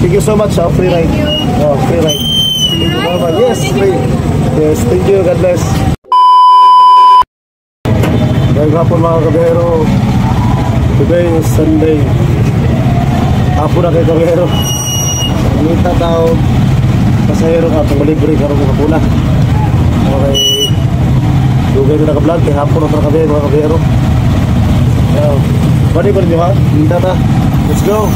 Thank you so much. Free ride. Thank you. Oh, free ride. Thank you, Mama. Yes, free. Yes, thank you. God bless. Ngayong hapon mga kabiyero. Today is Sunday. Hapon na kayo kabiyero. Nangita tao. Pasahero ka. Itong malibre ka rin mga pula. Okay. Dugay ko naka-vlog. Kaya hapon na ito kabiyero mga kabiyero. Bali pa rin nyo ha? Nangita ta. Let's go.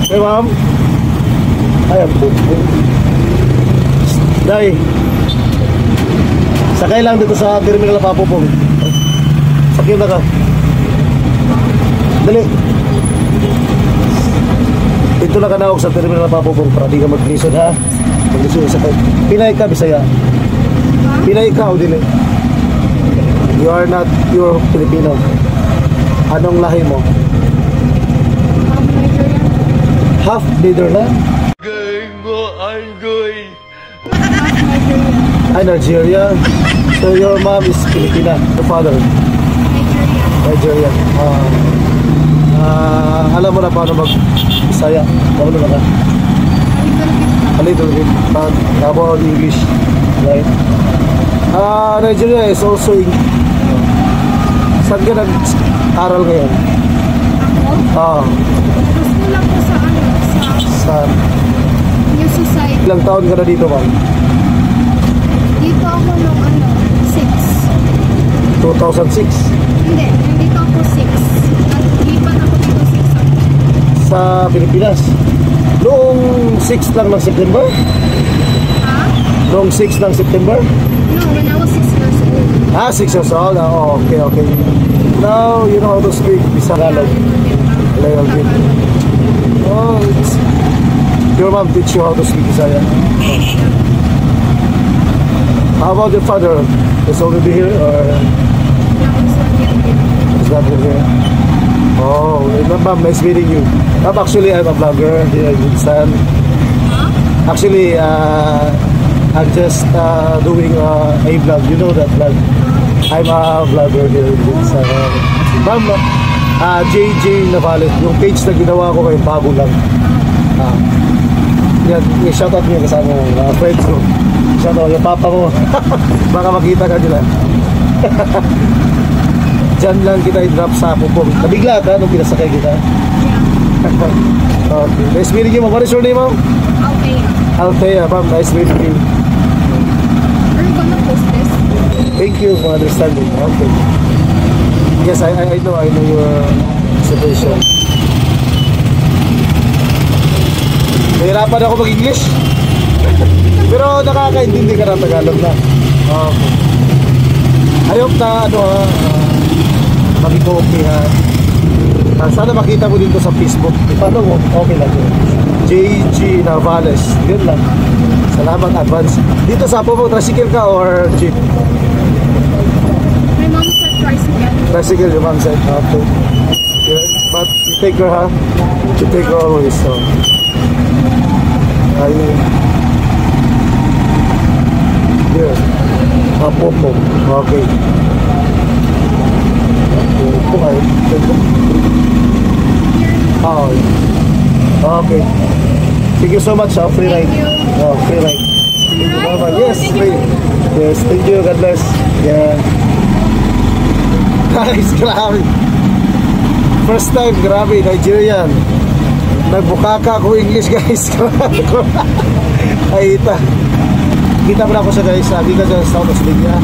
Hey ma'am. Ay, po. Day. Sakay lang dito sa terminal na Papupong. Sakay na ka. Dali. Dito na ka na sa terminal na Papupong para di ka mag-lisod ha. Mag-lisod sakay. Pinay ka, Bisaya. Pinay ka o dili. You are not pure Filipino. Anong lahi mo? Half Netherlands? Ay, Nigeria. So your mom is Filipina. Your father? Nigeria. Alam mo na paano mag-Bisaya? Alam mo na ka? A little bit. But about English. Right? Nigeria is also saan ka nag-aral ngayon? Saan? New Society. Ilang taon ka na dito, ma'am? Dito ako nung 6. 2006? Hindi, nandito ako 6. At lipat ako dito 6. Sa Pilipinas? Noong 6 lang ng September? Ha? Noong 6 ng September? No, when I was 6 years old. 6 years old? Oh, okay, okay. Now, you know how to speak Tagalog. A little bit. Oh, your mom teach you how to speak Bisaya? How about your father? Is already here or is not here? Oh, ma'am, nice meeting you. Ma'am, actually, I'm a vlogger here in Minsan. Actually, I'm just doing a vlog. You know that vlog? I'm a vlogger here in Minsan. Ma'am, JJ Navalet. Yung page na ginawa ko ngayon, bago lang. Yan, shoutout mo yung kasama mo, mga friends ko. Shoutout yung papa mo. Baka makita ka nila. Diyan lang kita i-drop sa Pupong. Nabigla ka nung pinasakay kita. Okay. Nice meeting you, ma'am. What is your name, ma'am? Althea. Althea, ma'am. Nice meeting you. Are you gonna post this? Thank you for understanding. Okay. Yes, I know your situation. Nahirapan ako mag-English. Pero nakakaintindi ka ng Tagalog na. Okay. I hope na maging okay ha. Sana makita mo dito sa Facebook. Paano mo? Okay lang yun. JG Navales. Yun lang. Salamat advance. Dito sa Popo, tricycle ka or jeep? My mom said tricycle. Tricycle, your mom said. Okay. Yeah, but you take her ha? You take her always. So. Ayun. Here. Popo. Okay. Ito kayo. Oh. Okay. Thank you so much. Free ride. Oh, free ride. Thank you, Mama. Yes, free. Yes, thank you. God bless. Yeah. Nice, grabe. First time, grabe, Nigerian. Nagbukaka ako English, guys. Ay, ita. Kita mo na ako siya, guys. Sabi ka dyan sa South Australia.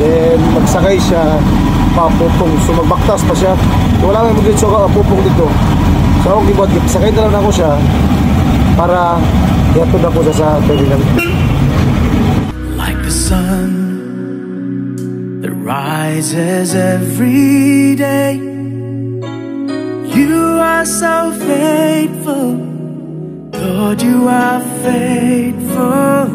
Then, magsakay siya. Papupong. So, magbaktas pa siya. Wala may mag-dito ka, pupong dito. So, ako kibot, sakay na lang ako siya para yatod ako sa terminal. Like the sun that rises every day, you are so faithful, Lord, you are faithful.